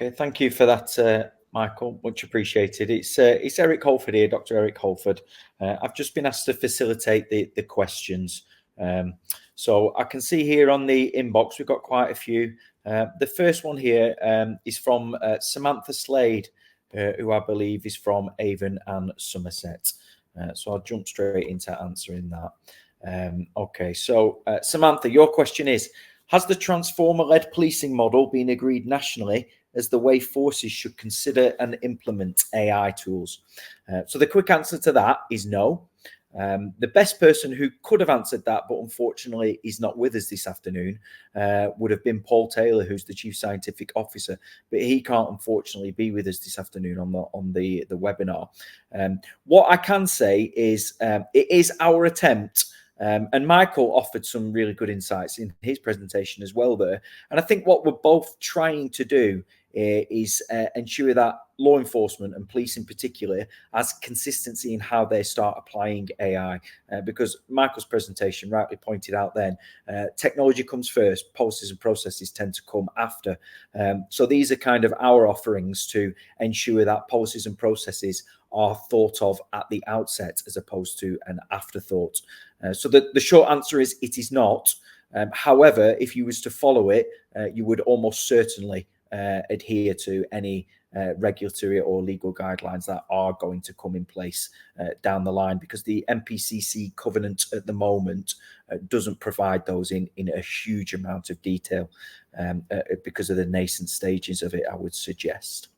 Okay, thank you for that, Michael. Much appreciated. It's Eric Halford here, Dr. Eric Halford. I've just been asked to facilitate the questions. So I can see here on the inbox we've got quite a few. The first one here is from Samantha Slade, who I believe is from Avon and Somerset. So I'll jump straight into answering that. Okay, so Samantha, your question is, has the transformer-led policing model been agreed nationally as the way forces should consider and implement AI tools? So the quick answer to that is no. The best person who could have answered that, but unfortunately is not with us this afternoon, would have been Paul Taylor, who's the Chief Scientific Officer, but he can't unfortunately be with us this afternoon on the webinar. What I can say is it is our attempt. And Michael offered some really good insights in his presentation as well there. And I think what we're both trying to do is ensure that law enforcement and police in particular has consistency in how they start applying AI. Because Michael's presentation rightly pointed out then, technology comes first, policies and processes tend to come after. So these are kind of our offerings to ensure that policies and processes are thought of at the outset as opposed to an afterthought. So the short answer is it is not. However, if you was to follow it, you would almost certainly adhere to any regulatory or legal guidelines that are going to come in place down the line, because the MPCC covenant at the moment doesn't provide those in a huge amount of detail because of the nascent stages of it, I would suggest.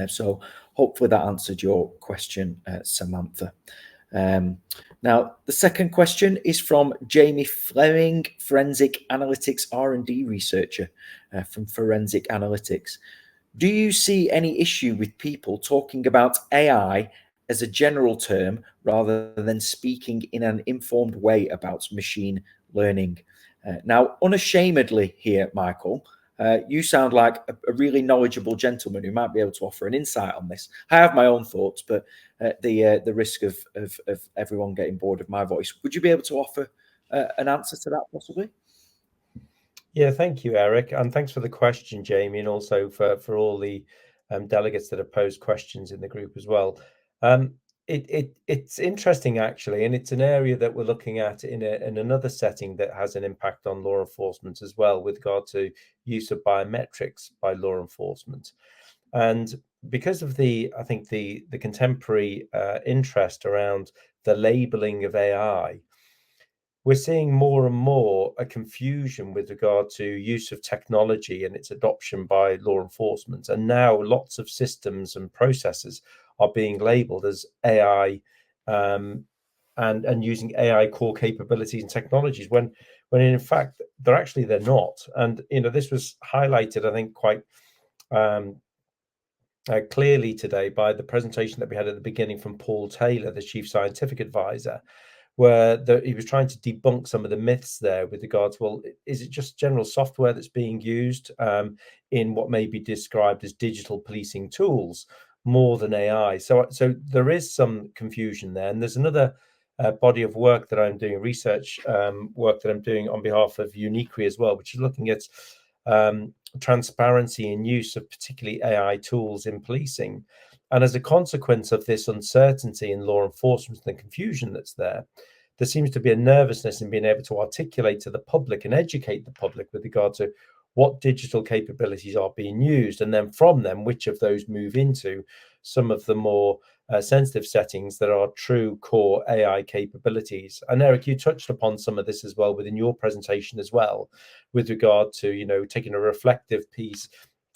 So hopefully that answered your question, Samantha. Now, the second question is from Jamie Fleming, Forensic Analytics R&D researcher from Forensic Analytics. Do you see any issue with people talking about AI as a general term rather than speaking in an informed way about machine learning? Now, unashamedly here, Michael, you sound like a really knowledgeable gentleman who might be able to offer an insight on this. I have my own thoughts, but at the risk of everyone getting bored of my voice, would you be able to offer an answer to that possibly? Yeah, thank you, Eric, and thanks for the question, Jamie, and also for all the delegates that have posed questions in the group as well. It's interesting actually, and it's an area that we're looking at in another setting that has an impact on law enforcement as well, with regard to use of biometrics by law enforcement. And because of I think the contemporary interest around the labeling of AI, we're seeing more and more a confusion with regard to use of technology and its adoption by law enforcement. And now lots of systems and processes are being labeled as AI and using AI core capabilities and technologies when in fact they're not. And this was highlighted, I think, quite clearly today by the presentation that we had at the beginning from Paul Taylor, the Chief Scientific Advisor, where he was trying to debunk some of the myths there with regards, well, is it just general software that's being used in what may be described as digital policing tools more than AI? So there is some confusion there. And there's another body of work that I'm doing, research work that I'm doing on behalf of Uniquely as well, which is looking at transparency and use of particularly AI tools in policing. And as a consequence of this uncertainty in law enforcement and the confusion that's there seems to be a nervousness in being able to articulate to the public and educate the public with regard to what digital capabilities are being used, and then from them, which of those move into some of the more sensitive settings that are true core AI capabilities. And Eric, you touched upon some of this as well within your presentation as well, with regard to, taking a reflective piece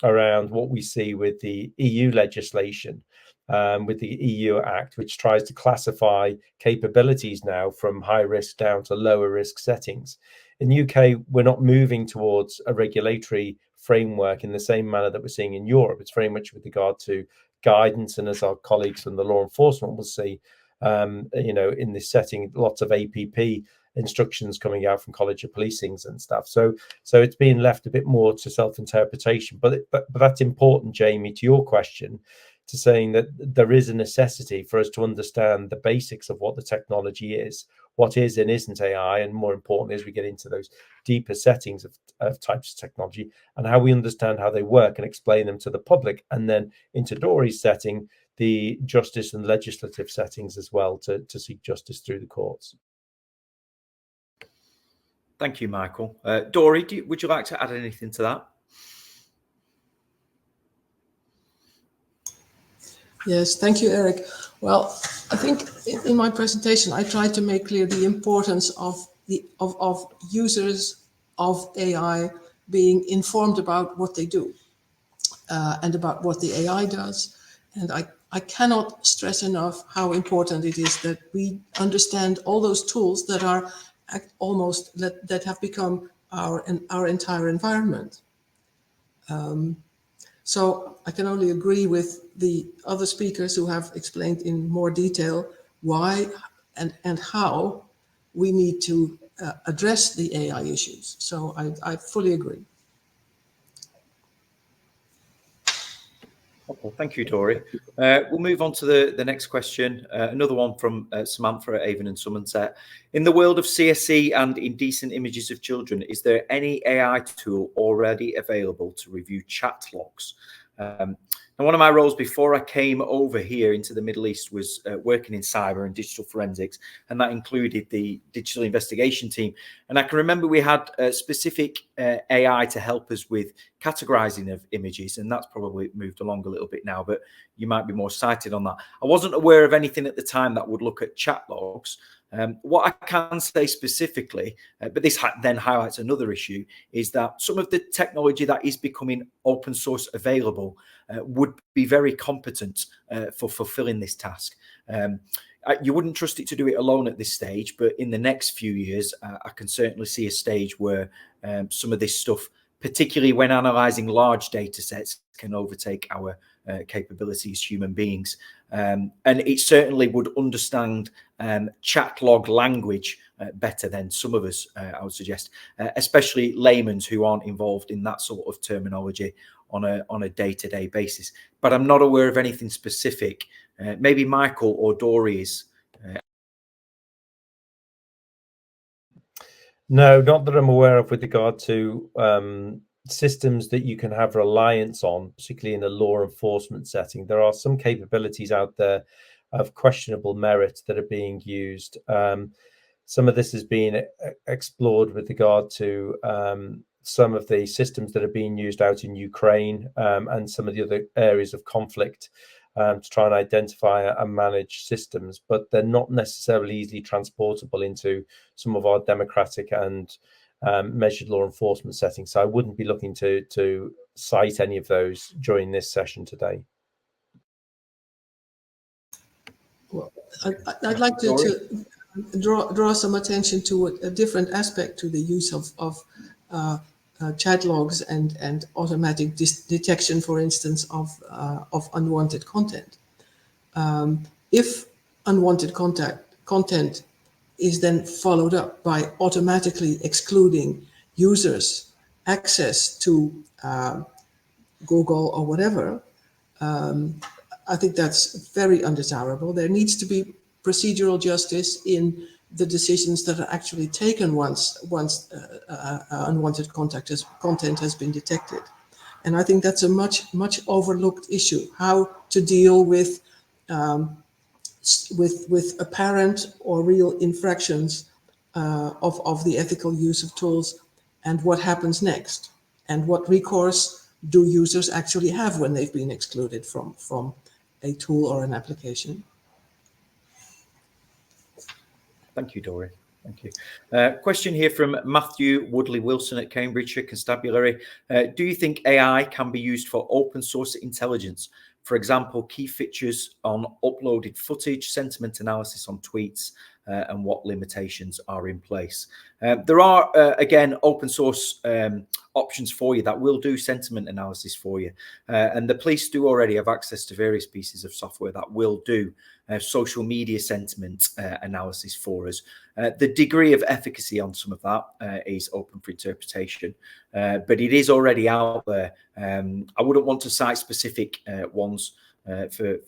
around what we see with the EU legislation, with the EU Act, which tries to classify capabilities now from high risk down to lower risk settings. In the UK, we're not moving towards a regulatory framework in the same manner that we're seeing in Europe. It's very much with regard to guidance, and as our colleagues from the law enforcement will see, in this setting, lots of APP instructions coming out from College of Policings and stuff. So it's being left a bit more to self-interpretation. But that's important, Jamie, to your question, to saying that there is a necessity for us to understand the basics of what the technology is, what is and isn't AI, and more importantly, as we get into those deeper settings of types of technology and how we understand how they work and explain them to the public, and then into Dory's setting, the justice and legislative settings as well, to seek justice through the courts. Thank you, Michael. Dory, would you like to add anything to that? Yes, thank you, Eric. Well, I think in my presentation, I tried to make clear the importance of users of AI being informed about what they do and about what the AI does. And I cannot stress enough how important it is that we understand all those tools that are that have become our entire environment. So I can only agree with the other speakers who have explained in more detail why and how we need to address the AI issues. So I fully agree. Okay, thank you, Dory. We'll move on to the next question. Another one from Samantha at Avon and Somerset. In the world of CSE and indecent images of children, is there any AI tool already available to review chat logs? And one of my roles before I came over here into the Middle East was working in cyber and digital forensics, and that included the digital investigation team. And I can remember we had specific AI to help us with categorizing of images, and that's probably moved along a little bit now, but you might be more cited on that. I wasn't aware of anything at the time that would look at chat logs. What I can say specifically, but this then highlights another issue, is that some of the technology that is becoming open source available would be very competent for fulfilling this task. You wouldn't trust it to do it alone at this stage, but in the next few years, I can certainly see a stage where some of this stuff, particularly when analysing large data sets, can overtake our capabilities as human beings. And it certainly would understand chat log language better than some of us, I would suggest, especially laymen who aren't involved in that sort of terminology on a day-to-day basis. But I'm not aware of anything specific. Maybe Michael or Dory is. No, not that I'm aware of with regard to systems that you can have reliance on, particularly in a law enforcement setting. There are some capabilities out there of questionable merit that are being used. Some of this is being explored with regard to some of the systems that are being used out in Ukraine and some of the other areas of conflict to try and identify and manage systems, but they're not necessarily easily transportable into some of our democratic and measured law enforcement settings. So I wouldn't be looking to cite any of those during this session today. Well, I'd like to draw some attention to a different aspect to the use of chat logs and automatic detection, for instance, of unwanted content. If unwanted content is then followed up by automatically excluding users access to Google or whatever, I think that's very undesirable. There needs to be procedural justice in the decisions that are actually taken once unwanted content has been detected. And I think that's a much overlooked issue, how to deal with apparent or real infractions of the ethical use of tools, and what happens next, and what recourse do users actually have when they've been excluded from a tool or an application. Thank you, Dory. Thank you. Question here from Matthew Woodley Wilson at Cambridgeshire Constabulary. Do you think AI can be used for open source intelligence? For example, key features on uploaded footage, sentiment analysis on tweets, and what limitations are in place. There are, again, open source options for you that will do sentiment analysis for you. And the police do already have access to various pieces of software that will do social media sentiment analysis for us. The degree of efficacy on some of that is open for interpretation, but it is already out there. I wouldn't want to cite specific ones for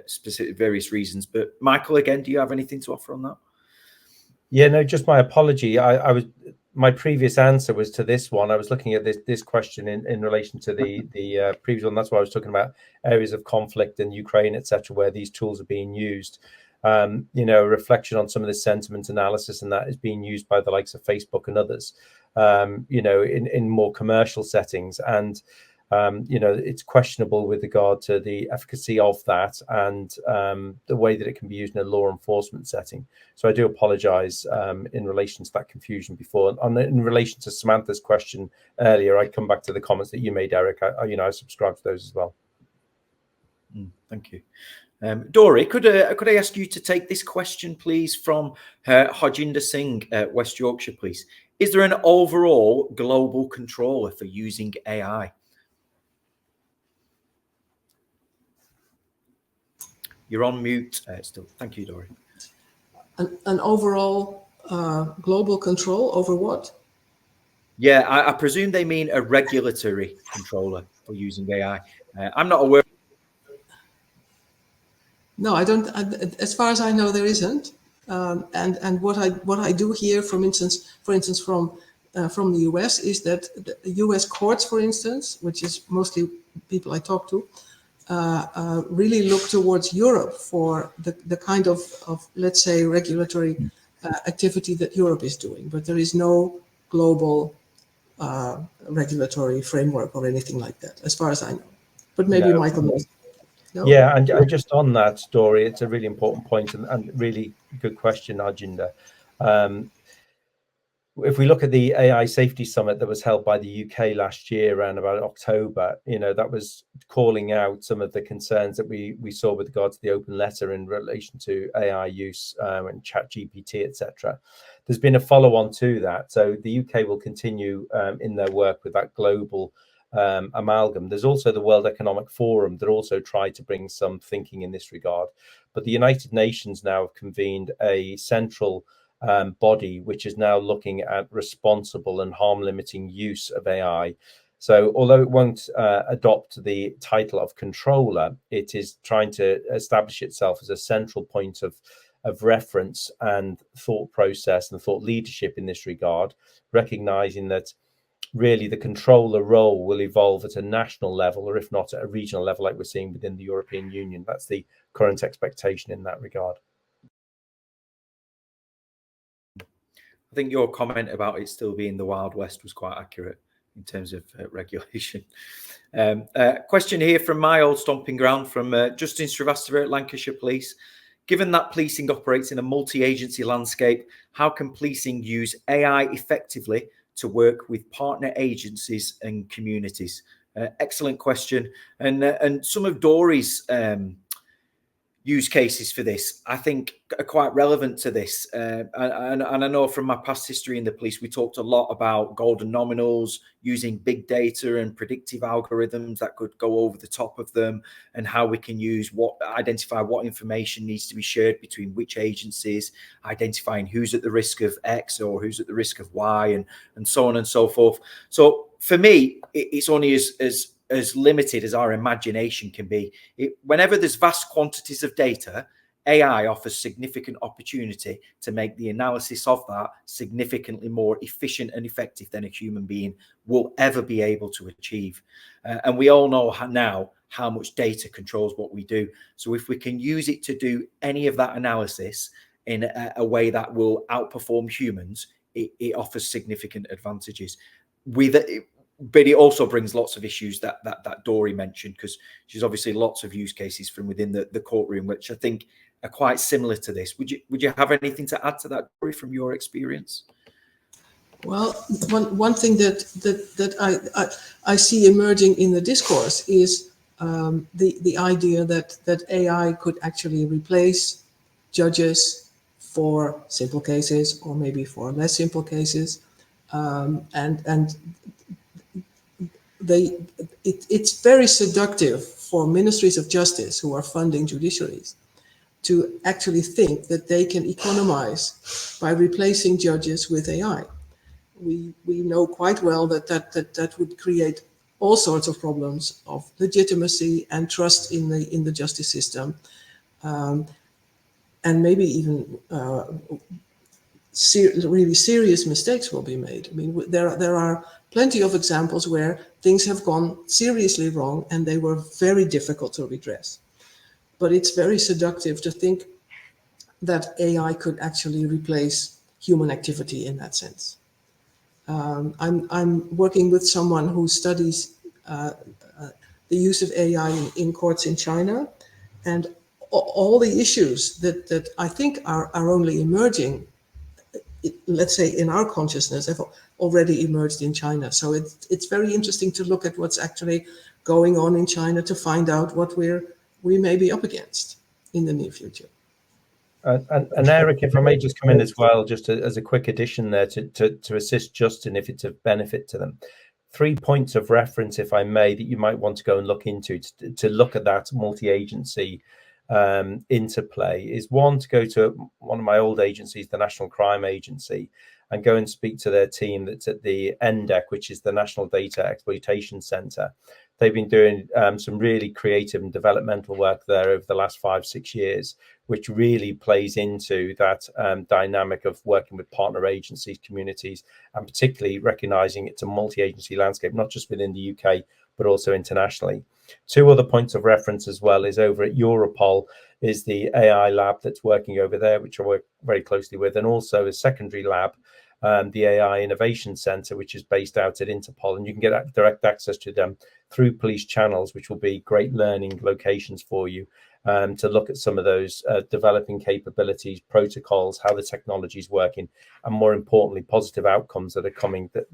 specific various reasons. But Michael, again, do you have anything to offer on that? Yeah, no, just my apology. My previous answer was to this one. I was looking at this question in relation to the previous one. That's why I was talking about areas of conflict in Ukraine, etc., where these tools are being used. You know, a reflection on some of the sentiment analysis, and that is being used by the likes of Facebook and others. You know, in more commercial settings, and you know, it's questionable with regard to the efficacy of that and the way that it can be used in a law enforcement setting. So I do apologise in relation to that confusion before. And in relation to Samantha's question earlier, I come back to the comments that you made, Eric. I subscribe to those as well. Thank you. Dory, could I ask you to take this question, please, from Hojinder Singh, West Yorkshire, please? Is there an overall global controller for using AI? You're on mute still. Thank you, Dory. An overall global control over what? Yeah, I presume they mean a regulatory controller for using AI. I'm not aware. No, I don't. As far as I know, there isn't. And what I do hear, for instance, from the US, is that the US courts, for instance, which is mostly people I talk to, really look towards Europe for the kind of let's say regulatory activity that Europe is doing, but there is no global regulatory framework or anything like that, as far as I know. But maybe No. Michael knows. No? Yeah, and just on that story, it's a really important point and really good question, Arjinder. If we look at the AI Safety Summit that was held by the UK last year around about October, you know, that was calling out some of the concerns that we saw with regard to the open letter in relation to AI use and ChatGPT, etc. There's been a follow-on to that. So the UK will continue in their work with that global amalgam. There's also the World Economic Forum that also tried to bring some thinking in this regard. But the United Nations now have convened a central body which is now looking at responsible and harm-limiting use of AI. So although it won't adopt the title of controller, it is trying to establish itself as a central point of reference and thought process and thought leadership in this regard, recognizing that really the controller role will evolve at a national level, or if not at a regional level, like we're seeing within the European Union. That's the current expectation in that regard. I think your comment about it still being the Wild West was quite accurate in terms of regulation. Question here from my old stomping ground, from Justin Srivastava at Lancashire Police. Given that policing operates in a multi-agency landscape, how can policing use AI effectively to work with partner agencies and communities? Excellent question. And some of Dory's use cases for this, I think, are quite relevant to this. And I know from my past history in the police, we talked a lot about golden nominals, using big data and predictive algorithms that could go over the top of them, and how we can identify what information needs to be shared between which agencies, identifying who's at the risk of X or who's at the risk of Y, and so on and so forth. So for me, it's only as limited as our imagination can be. Whenever there's vast quantities of data, AI offers significant opportunity to make the analysis of that significantly more efficient and effective than a human being will ever be able to achieve. And we all know now how much data controls what we do. So if we can use it to do any of that analysis in a way that will outperform humans, it offers significant advantages. But it also brings lots of issues that Dory mentioned, because she's obviously lots of use cases from within the courtroom, which I think are quite similar to this. Would you have anything to add to that, Dory, from your experience? Well, one thing that I see emerging in the discourse is the idea that AI could actually replace judges for simple cases, or maybe for less simple cases, and it's very seductive for ministries of justice who are funding judiciaries to actually think that they can economize by replacing judges with AI. We know quite well that would create all sorts of problems of legitimacy and trust in the justice system, and maybe even really serious mistakes will be made. I mean, there are plenty of examples where things have gone seriously wrong and they were very difficult to redress. But it's very seductive to think that AI could actually replace human activity in that sense. I'm working with someone who studies the use of AI in courts in China, and all the issues that I think are only emerging, let's say in our consciousness, have already emerged in China. So it's very interesting to look at what's actually going on in China to find out what we may be up against in the near future. And Eric, if I may just come in as well, just as a quick addition there to assist Justin if it's of benefit to them. 3 points of reference, if I may, that you might want to go and look into to look at that multi-agency interplay is one, to go to one of my old agencies, the National Crime Agency, and go and speak to their team that's at the NDEC, which is the National Data Exploitation Centre. They've been doing some really creative and developmental work there over the last 5-6 years, which really plays into that dynamic of working with partner agencies, communities, and particularly recognising it's a multi-agency landscape, not just within the UK, but also internationally. 2 other points of reference as well is over at Europol is the AI lab that's working over there, which I work very closely with, and also a secondary lab, the AI Innovation Centre, which is based out at Interpol, and you can get direct access to them through police channels, which will be great learning locations for you to look at some of those developing capabilities, protocols, how the technology is working, and more importantly, positive outcomes that are coming, that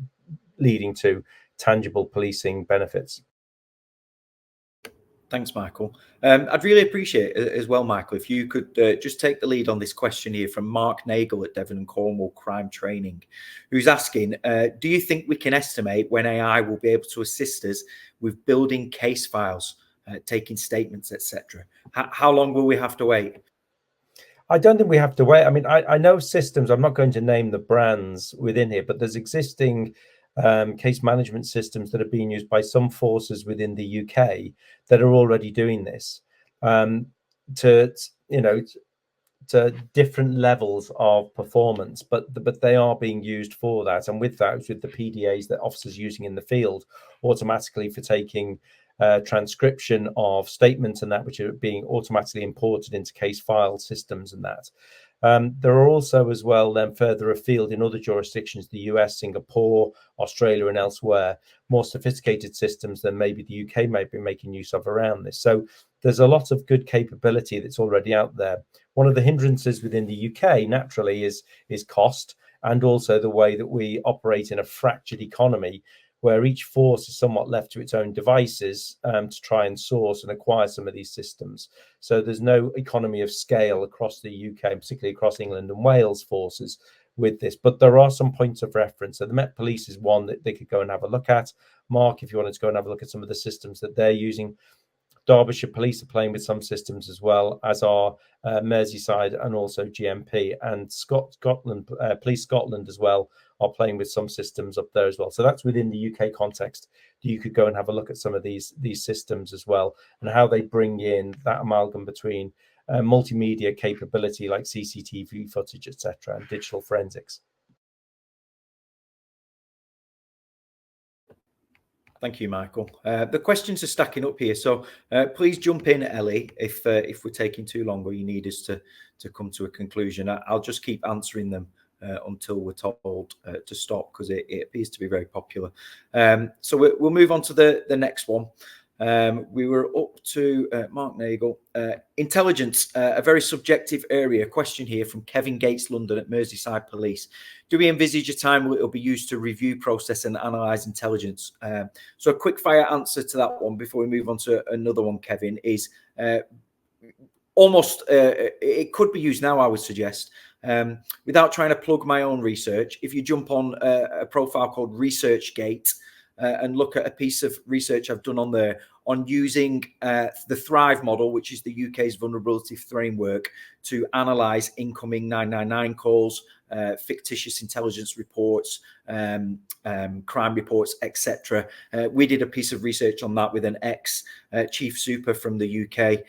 leading to tangible policing benefits. Thanks, Michael. I'd really appreciate it as well, Michael, if you could just take the lead on this question here from Mark Nagel at Devon and Cornwall Crime Training, who's asking, do you think we can estimate when AI will be able to assist us with building case files, taking statements, etc.? How long will we have to wait? I don't think we have to wait. I mean, I know systems, I'm not going to name the brands within here, but there's existing case management systems that are being used by some forces within the UK that are already doing this to different levels of performance, but they are being used for that. And with that, with the PDAs that officers using in the field automatically for taking transcription of statements and that, which are being automatically imported into case file systems and that. There are also as well then further afield in other jurisdictions, the US, Singapore, Australia and elsewhere, more sophisticated systems than maybe the UK might be making use of around this. So there's a lot of good capability that's already out there. One of the hindrances within the UK naturally is cost, and also the way that we operate in a fractured economy where each force is somewhat left to its own devices to try and source and acquire some of these systems. So there's no economy of scale across the UK, particularly across England and Wales forces with this. But there are some points of reference. So the Met Police is one that they could go and have a look at. Mark, if you wanted to go and have a look at some of the systems that they're using. Derbyshire Police are playing with some systems as well, as are Merseyside and also GMP, and Scotland, Police Scotland as well are playing with some systems up there as well. So that's within the UK context. You could go and have a look at some of these systems as well, and how they bring in that amalgam between multimedia capability like CCTV footage, etc., and digital forensics. Thank you, Michael. The questions are stacking up here, so please jump in, Ellie, if we're taking too long or you need us to come to a conclusion. I'll just keep answering them until we're told to stop, because it appears to be very popular. So we'll move on to the next one. We were up to Mark Nagel. Intelligence, a very subjective area. Question here from Kevin Gates, London at Merseyside Police. Do we envisage a time where it will be used to review, process and analyse intelligence? So a quick fire answer to that one before we move on to another one, Kevin, is almost it could be used now, I would suggest. Without trying to plug my own research, if you jump on a profile called ResearchGate and look at a piece of research I've done on there on using the Thrive model, which is the UK's vulnerability framework, to analyse incoming 999 calls, fictitious intelligence reports, crime reports, etc. We did a piece of research on that with an ex-chief super from the UK,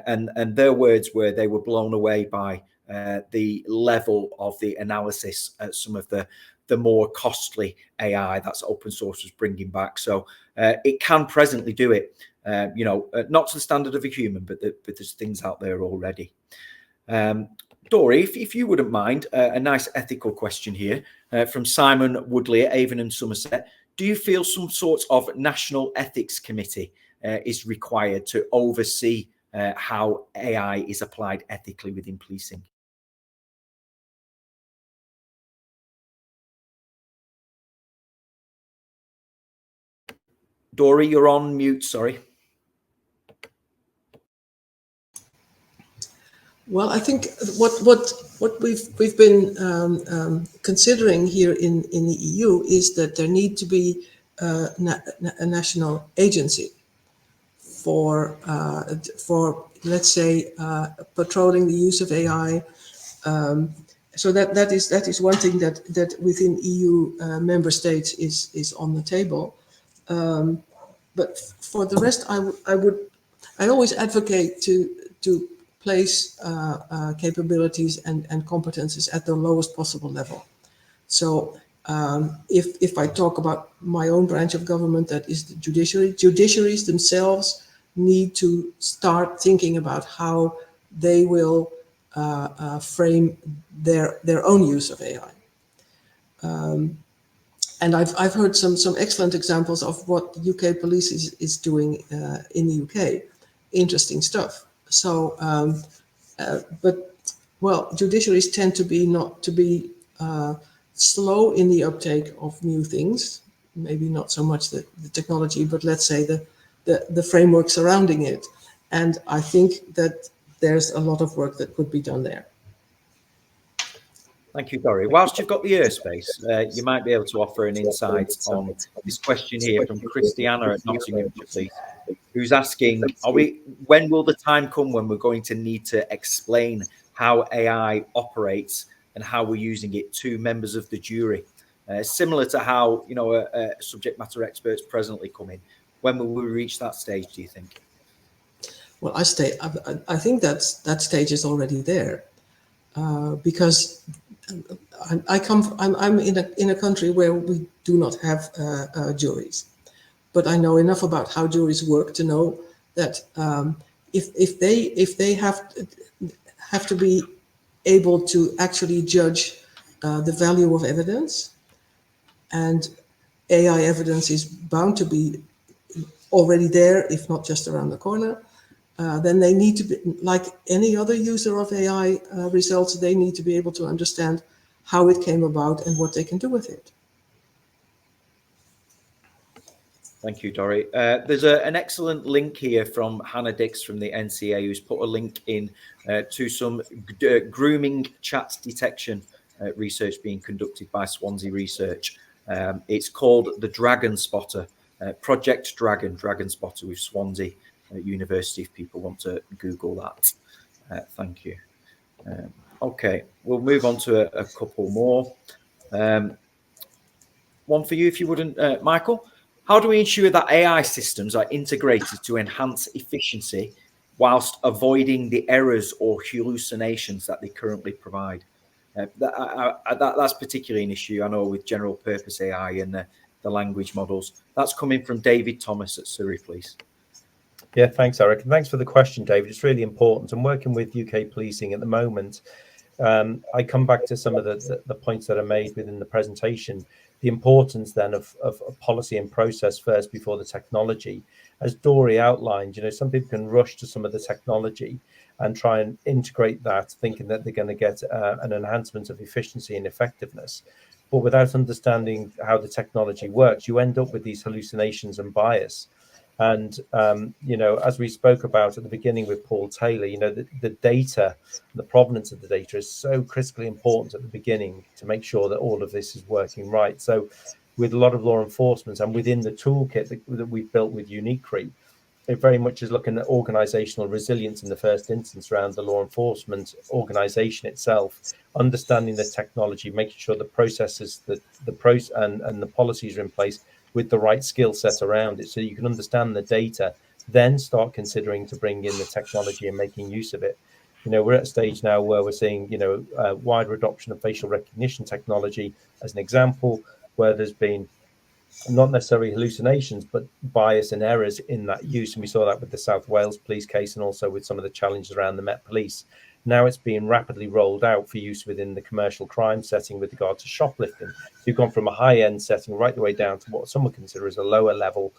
and their words were they were blown away by the level of the analysis at some of the more costly AI that's open source is bringing back. So it can presently do it, not to the standard of a human, but there's things out there already. Dory, if you wouldn't mind, a nice ethical question here from Simon Woodley at Avon and Somerset. Do you feel some sort of national ethics committee is required to oversee how AI is applied ethically within policing? Dory, you're on mute, sorry. Well, I think what we've been considering here in the EU is that there need to be a national agency for let's say patrolling the use of AI. So that is one thing that within EU member states is on the table. But for the rest, I always advocate to place capabilities and competences at the lowest possible level. So if I talk about my own branch of government, that is the judiciary, judiciaries themselves need to start thinking about how they will frame their own use of AI. And I've heard some excellent examples of what UK police is doing in the UK. Interesting stuff. So, but well, judiciaries tend to be not to be slow in the uptake of new things. Maybe not so much the technology, but let's say the framework surrounding it. And I think that there's a lot of work that could be done there. Thank you, Dory. Whilst you've got the airspace, you might be able to offer an insight on this question here from Christiana at Nottinghamshire, please, who's asking, when will the time come when we're going to need to explain how AI operates and how we're using it to members of the jury? Similar to how, subject matter experts presently come in. When will we reach that stage, do you think? Well, I think that stage is already there, because I'm in a country where we do not have juries, but I know enough about how juries work to know that if they have to be able to actually judge the value of evidence, and AI evidence is bound to be already there, if not just around the corner. Then they need to be, like any other user of AI results, they need to be able to understand how it came about and what they can do with it. Thank you, Dory. There's an excellent link here from Hannah Dix from the NCA, who's put a link in to some grooming chat detection research being conducted by Swansea Research. It's called the Dragon Spotter, Project Dragon Spotter with Swansea University, if people want to Google that. Thank you. Okay, we'll move on to a couple more. One for you, if you wouldn't, Michael. How do we ensure that AI systems are integrated to enhance efficiency whilst avoiding the errors or hallucinations that they currently provide? That's particularly an issue, I know, with general purpose AI and the language models. That's coming from David Thomas at Surrey, please. Yeah, thanks, Eric. And thanks for the question, David. It's really important. I'm working with UK policing at the moment. I come back to some of the points that are made within the presentation. The importance then of policy and process first before the technology. As Dory outlined, some people can rush to some of the technology and try and integrate that, thinking that they're going to get an enhancement of efficiency and effectiveness. But without understanding how the technology works, you end up with these hallucinations and bias. And, as we spoke about at the beginning with Paul Taylor, the data, the provenance of the data is so critically important at the beginning to make sure that all of this is working right. So with a lot of law enforcement and within the toolkit that we've built with Uniquely, it very much is looking at organizational resilience in the first instance around the law enforcement organization itself, understanding the technology, making sure the processes, and the policies are in place with the right skill set around it, so you can understand the data, then start considering to bring in the technology and making use of it. We're at a stage now where we're seeing, wider adoption of facial recognition technology as an example, where there's been not necessarily hallucinations, but bias and errors in that use. And we saw that with the South Wales police case, and also with some of the challenges around the Met Police. Now it's being rapidly rolled out for use within the commercial crime setting with regard to shoplifting. So you've gone from a high-end setting right the way down to what some would consider as a lower level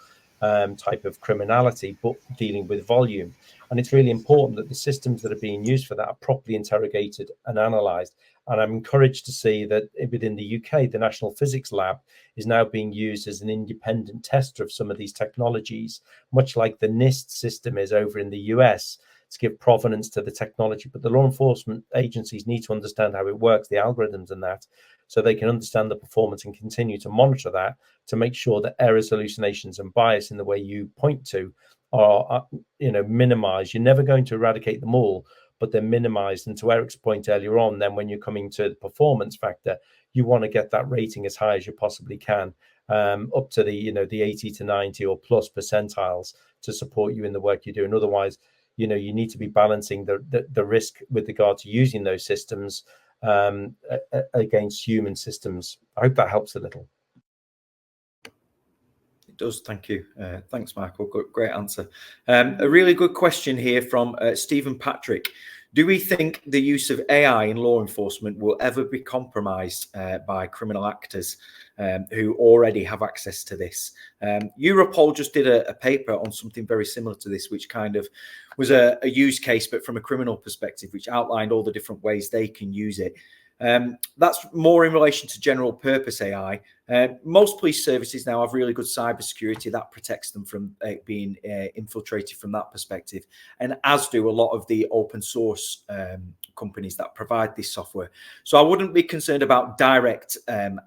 type of criminality, but dealing with volume. And it's really important that the systems that are being used for that are properly interrogated and analysed. And I'm encouraged to see that within the UK, the National Physics Lab is now being used as an independent tester of some of these technologies, much like the NIST system is over in the US, to give provenance to the technology. But the law enforcement agencies need to understand how it works, the algorithms and that, so they can understand the performance and continue to monitor that to make sure that errors, hallucinations, and bias in the way you point to are minimized. You're never going to eradicate them all, but they're minimized. And to Eric's point earlier on, then when you're coming to the performance factor, you want to get that rating as high as you possibly can, up to the 80 to 90 or plus percentiles to support you in the work you do. And otherwise, you need to be balancing the risk with regard to using those systems against human systems. I hope that helps a little. It does. Thank you. Thanks, Michael. Great answer. A really good question here from Stephen Patrick. Do we think the use of AI in law enforcement will ever be compromised by criminal actors who already have access to this? Europol just did a paper on something very similar to this, which kind of was a use case, but from a criminal perspective, which outlined all the different ways they can use it. That's more in relation to general purpose AI. Most police services now have really good cybersecurity that protects them from being infiltrated from that perspective, and as do a lot of the open source companies that provide this software. So I wouldn't be concerned about direct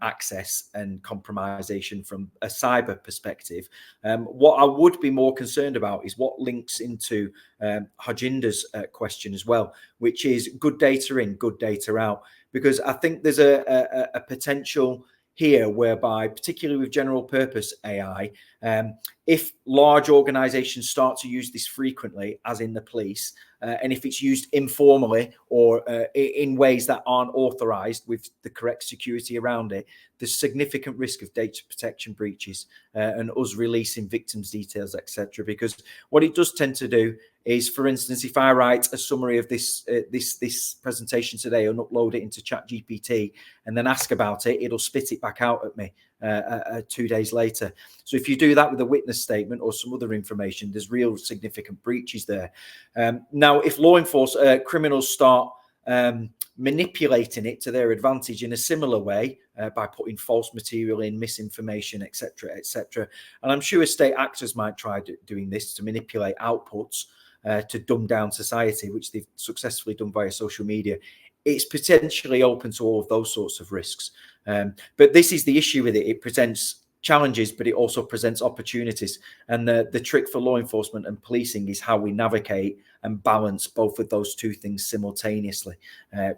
access and compromisation from a cyber perspective. What I would be more concerned about is what links into Hajinder's question as well, which is good data in, good data out. Because I think there's a potential here whereby, particularly with general purpose AI, if large organizations start to use this frequently, as in the police, and if it's used informally or in ways that aren't authorized with the correct security around it, there's significant risk of data protection breaches and us releasing victims' details, etc. Because what it does tend to do is, for instance, if I write a summary of this presentation today and upload it into ChatGPT and then ask about it, it'll spit it back out at me 2 days later. So if you do that with a witness statement or some other information, there's real significant breaches there. Now, if law enforcement criminals start manipulating it to their advantage in a similar way by putting false material in, misinformation, etc., etc., and I'm sure state actors might try doing this to manipulate outputs to dumb down society, which they've successfully done via social media. It's potentially open to all of those sorts of risks. But this is the issue with it. It presents challenges, but it also presents opportunities. And the trick for law enforcement and policing is how we navigate and balance both of those two things simultaneously,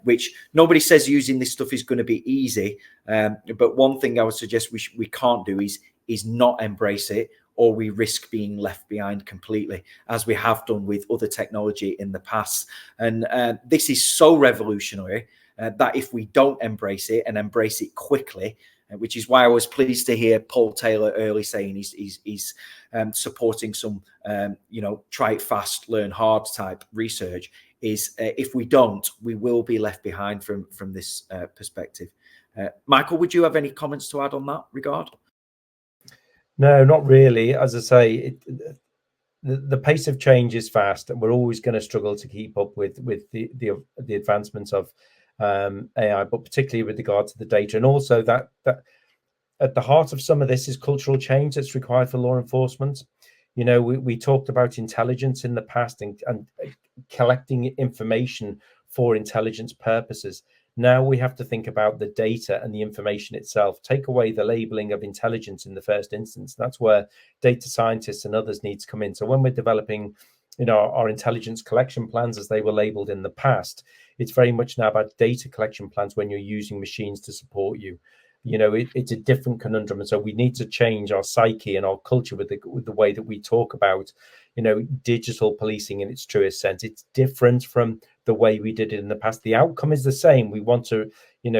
which nobody says using this stuff is going to be easy. But one thing I would suggest we can't do is not embrace it, or we risk being left behind completely, as we have done with other technology in the past. And this is so revolutionary that if we don't embrace it and embrace it quickly, which is why I was pleased to hear Paul Taylor early saying he's supporting some, try it fast, learn hard type research, is if we don't, we will be left behind from this perspective. Michael, would you have any comments to add on that regard? No, not really. As I say, the pace of change is fast, and we're always going to struggle to keep up with the advancements of AI, but particularly with regard to the data. And also that at the heart of some of this is cultural change that's required for law enforcement. We talked about intelligence in the past and collecting information for intelligence purposes. Now we have to think about the data and the information itself. Take away the labeling of intelligence in the first instance. That's where data scientists and others need to come in. So when we're developing, our intelligence collection plans, as they were labeled in the past, it's very much now about data collection plans when you're using machines to support you. It's a different conundrum, and so we need to change our psyche and our culture with the way that we talk about, digital policing in its truest sense. It's different from the way we did it in the past. The outcome is the same. We want to,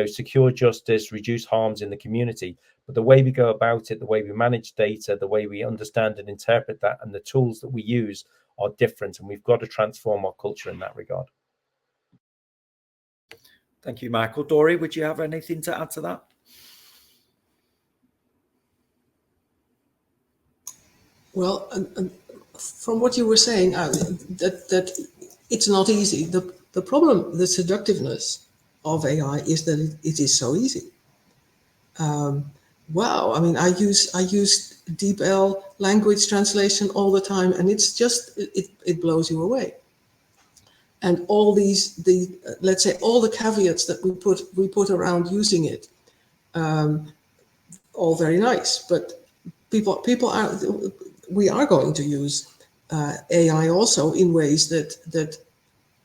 secure justice, reduce harms in the community. But the way we go about it, the way we manage data, the way we understand and interpret that, and the tools that we use are different. And we've got to transform our culture in that regard. Thank you, Michael. Dory, would you have anything to add to that? Well, from what you were saying, that it's not easy. The problem, the seductiveness of AI is that it is so easy. Wow, I mean, I use DeepL language translation all the time, and it's just it blows you away. And all let's say all the caveats that we put around using it, all very nice, but we are going to use AI also in ways that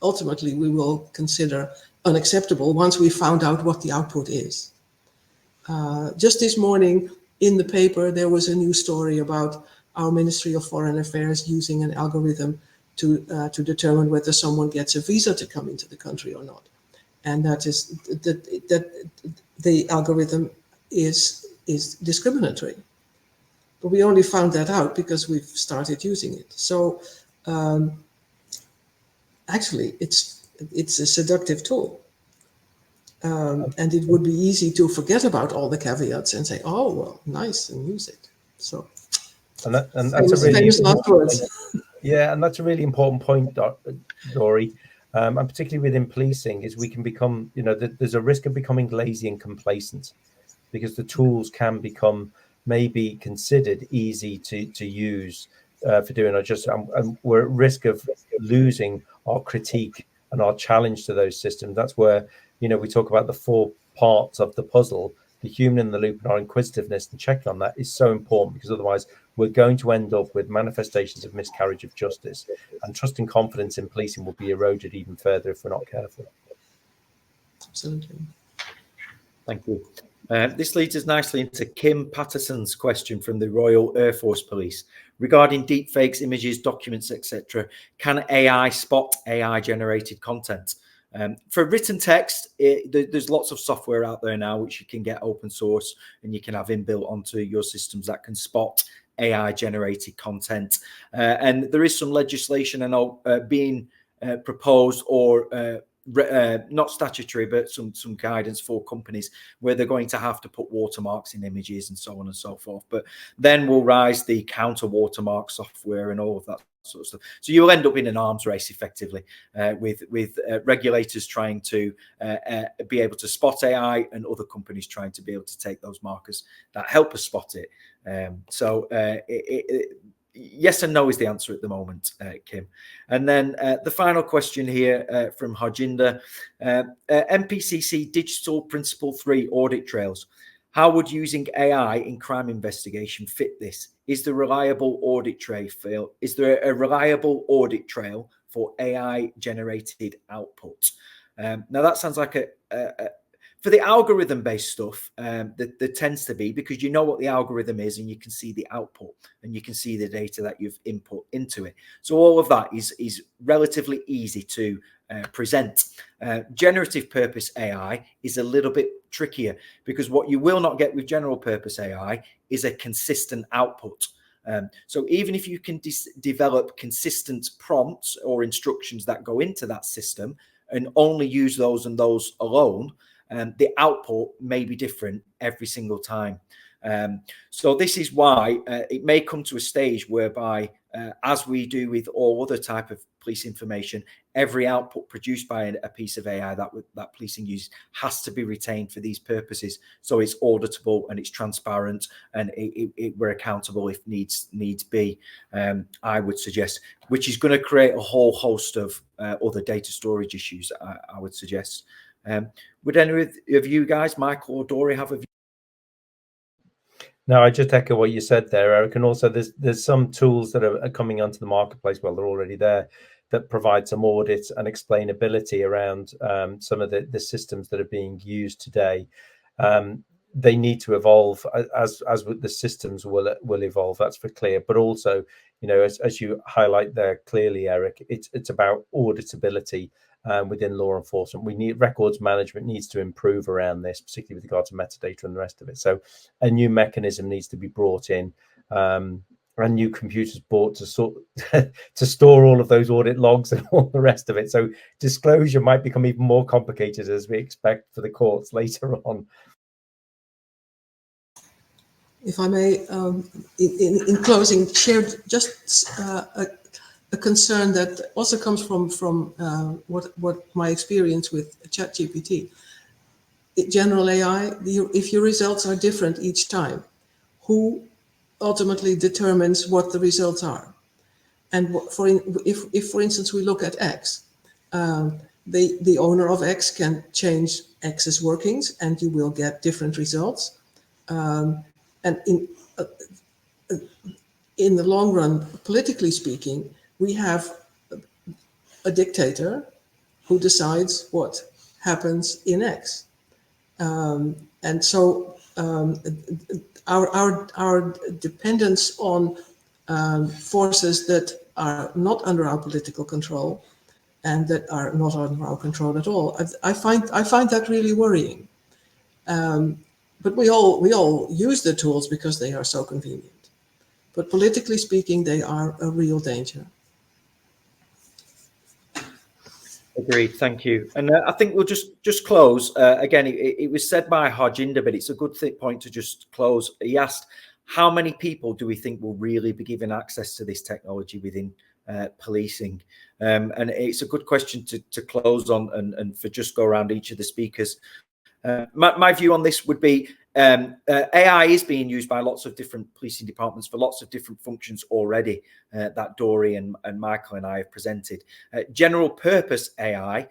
ultimately we will consider unacceptable once we found out what the output is. Just this morning in the paper, there was a new story about our Ministry of Foreign Affairs using an algorithm to determine whether someone gets a visa to come into the country or not. And that is that the algorithm is discriminatory. But we only found that out because we've started using it. So actually, it's a seductive tool. And it would be easy to forget about all the caveats and say, "Oh, well, nice," and use it. So, and that's a really last words. Yeah, and that's a really important point, Dory. And particularly within policing, is we can become, there's a risk of becoming lazy and complacent, because the tools can become maybe considered easy to use for doing our justice, and we're at risk of losing our critique and our challenge to those systems. That's where, we talk about the 4 parts of the puzzle. The human in the loop and our inquisitiveness and checking on that is so important, because otherwise we're going to end up with manifestations of miscarriage of justice, and trust and confidence in policing will be eroded even further if we're not careful. Absolutely. Thank you. This leads us nicely into Kim Patterson's question from the Royal Air Force Police regarding deepfakes, images, documents, etc. Can AI spot AI-generated content? For written text, there's lots of software out there now which you can get open source and you can have inbuilt onto your systems that can spot AI-generated content. And there is some legislation being proposed, or not statutory, but some guidance for companies where they're going to have to put watermarks in images and so on and so forth. But then will rise the counter watermark software and all of that sort of stuff. So you'll end up in an arms race effectively, with regulators trying to be able to spot AI and other companies trying to be able to take those markers that help us spot it. Yes and no is the answer at the moment, Kim. And then the final question here from Harjinder. MPCC Digital Principle 3 audit trails. How would using AI in crime investigation fit this? Is there a reliable audit trail for AI generated output? Now that sounds like for the algorithm-based stuff, there tends to be, because you know what the algorithm is and you can see the output and you can see the data that you've input into it. So all of that is relatively easy to present. Generative purpose AI is a little bit trickier, because what you will not get with general purpose AI is a consistent output. So even if you can develop consistent prompts or instructions that go into that system and only use those and those alone, the output may be different every single time. So this is why it may come to a stage whereby, as we do with all other type of police information, every output produced by a piece of AI that policing uses has to be retained for these purposes. So it's auditable and it's transparent, and we're accountable if needs be, I would suggest, which is going to create a whole host of other data storage issues, I would suggest. Would any of you guys, Michael or Dory, have a view? No, I just echo what you said there, Eric. And also there's some tools that are coming onto the marketplace, well, they're already there, that provide some audit and explainability around some of the systems that are being used today. They need to evolve as the systems will evolve, that's for clear. But also, as you highlight there clearly, Eric, it's about auditability within law enforcement. We need records management needs to improve around this, particularly with regard to metadata and the rest of it. So a new mechanism needs to be brought in, and new computers bought to to store all of those audit logs and all the rest of it. So disclosure might become even more complicated, as we expect for the courts later on. If I may, in closing, share just a concern that also comes from what my experience with ChatGPT. General AI, if your results are different each time, who ultimately determines what the results are? And if for instance we look at X, the owner of X can change X's workings, and you will get different results. And in the long run, politically speaking, we have a dictator who decides what happens in X. And so our dependence on forces that are not under our political control and that are not under our control at all, I find that really worrying. But we all use the tools because they are so convenient. But politically speaking, they are a real danger. Agreed. Thank you. And I think we'll just close. Again, it was said by Harjinder, but it's a good point to just close. He asked, how many people do we think will really be given access to this technology within policing? And it's a good question to close on and for just go around each of the speakers. My view on this would be AI is being used by lots of different policing departments for lots of different functions already that Dory and Michael and I have presented. General purpose AI,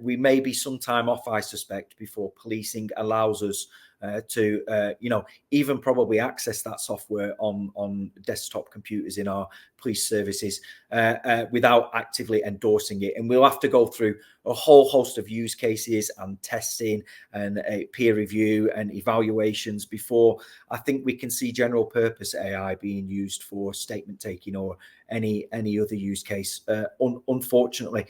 we may be some time off, I suspect, before policing allows us to even probably access that software on desktop computers in our police services without actively endorsing it. And we'll have to go through a whole host of use cases and testing and peer review and evaluations before I think we can see general purpose AI being used for statement taking or any other use case. Unfortunately,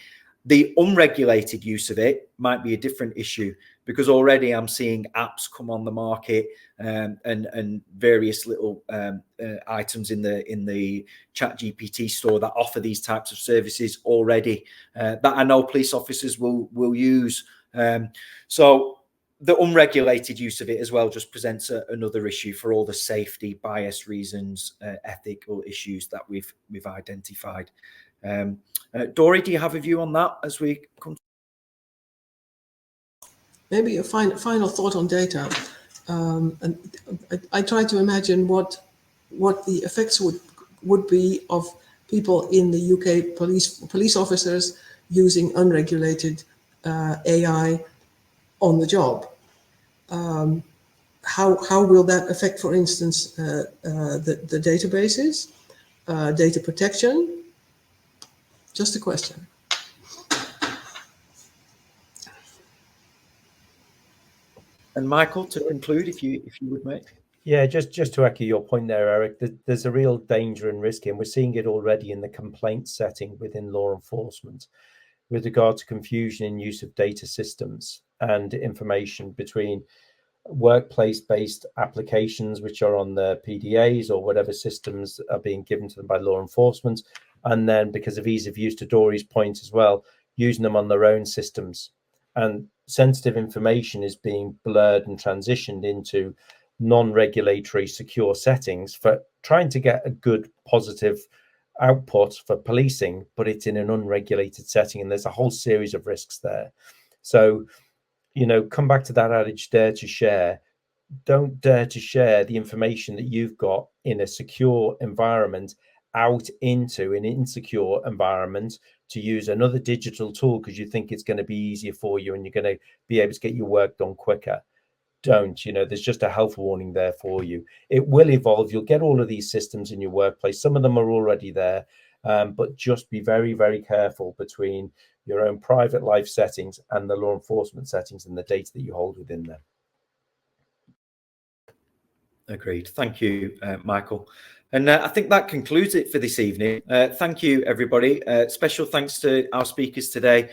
the unregulated use of it might be a different issue, because already I'm seeing apps come on the market and various little items in the ChatGPT store that offer these types of services already that I know police officers will use. So the unregulated use of it as well just presents another issue for all the safety, bias reasons, ethical issues that we've identified. Dory, do you have a view on that as we come? Maybe a final thought on data. And I try to imagine what the effects would be of people in the UK, police officers using unregulated AI on the job. How will that affect, for instance, the databases, data protection? Just a question. And Michael, to conclude, if you would, mate. Yeah, just to echo your point there, Eric, there's a real danger and risk, and we're seeing it already in the complaint setting within law enforcement with regard to confusion in use of data systems and information between workplace-based applications, which are on the PDAs or whatever systems are being given to them by law enforcement, and then because of ease of use, to Dory's point as well, using them on their own systems. And sensitive information is being blurred and transitioned into non-regulatory secure settings for trying to get a good positive output for policing, but it's in an unregulated setting, and there's a whole series of risks there. So, come back to that adage, dare to share. Don't dare to share the information that you've got in a secure environment out into an insecure environment to use another digital tool because you think it's going to be easier for you and you're going to be able to get your work done quicker. Don't. There's just a health warning there for you. It will evolve. You'll get all of these systems in your workplace. Some of them are already there, but just be very, very careful between your own private life settings and the law enforcement settings and the data that you hold within them. Agreed. Thank you, Michael. And I think that concludes it for this evening. Thank you, everybody. Special thanks to our speakers today.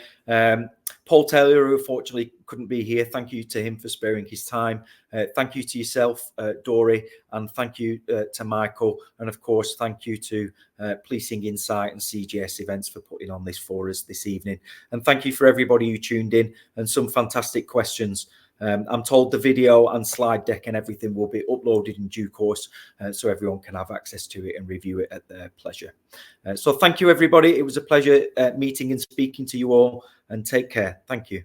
Paul Taylor, who unfortunately couldn't be here, thank you to him for sparing his time. Thank you to yourself, Dory, and thank you to Michael. And of course, thank you to Policing Insight and CGS Events for putting on this for us this evening. And thank you for everybody who tuned in and some fantastic questions. I'm told the video and slide deck and everything will be uploaded in due course, so everyone can have access to it and review it at their pleasure. So thank you, everybody. It was a pleasure meeting and speaking to you all, and take care. Thank you.